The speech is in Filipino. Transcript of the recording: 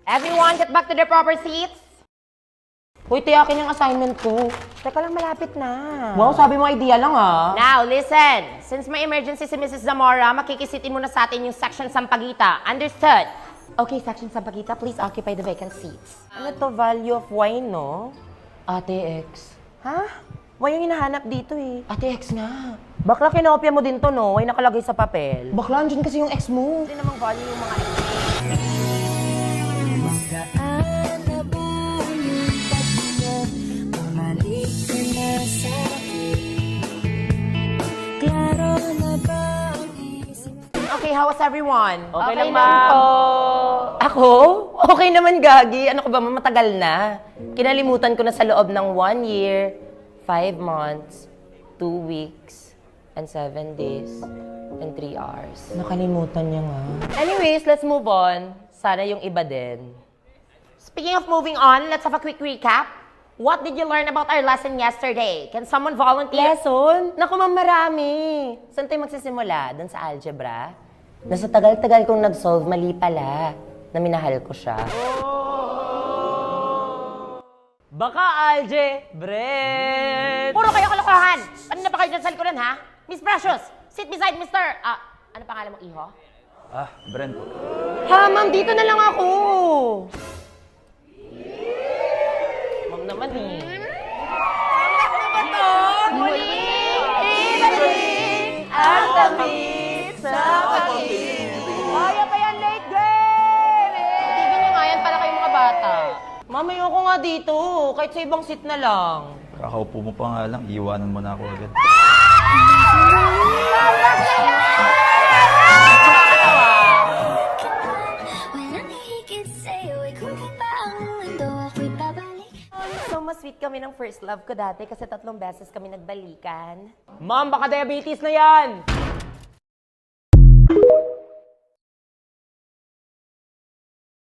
Everyone, get back to their proper seats. Uy, tiyakin yung assignment ko. Teka lang, malapit na. Wow, sabi mo idea lang ah. Now, listen. Since may emergency si Mrs. Zamora, makikisitin muna sa atin yung section Sampaguita. Understood? Okay, section Sampaguita, please occupy the vacant seats. Ano to, value of wine, no? Ate X. Ha? Why yung hinahanap dito eh? Ate X nga. Bakla, kinopya mo din to, no? Ay nakalagay sa papel. Bakla, andyan kasi yung ex mo. Hindi namang value yung mga Okay, how was everyone? Okay lang, ma'am. Ako? Okay naman, Gagi. Ano ko ba, matagal na. Kinalimutan ko na sa loob ng 1 year, 5 months, 2 weeks, and 7 days, and 3 hours. Nakalimutan niya nga. Anyways, let's move on. Sana yung iba din. Speaking of moving on, let's have a quick recap. What did you learn about our lesson yesterday? Can someone volunteer? Lesson? Naku, ma'am, marami. Saan tayo magsisimula? Doon sa algebra? Nasa tagal-tagal kong nag-solve, mali pala. Na minahal ko siya. Baka algebra. Puro kayo kalokohan! Ano na ba kayo dyan sa likuran, ha? Miss Precious, sit beside Mr. Ano pangalan mo, Iho? Brent po. Ha, ma'am, dito na lang ako. Ma'am naman, eh. Muli, ibalik ang tamis sa pag-ibig. Kaya pa yan, late game! Tigil nyo nga yan para kayong mga bata. Ma'am, ayoko nga dito. Kahit sa ibang seat na lang. Kakaupo mo pa nga lang, iiwanan mo na ako agad. So, mas sweet kami ng first love ko dati kasi 3 beses kami nagbalikan. Ma'am, baka diabetes na yan.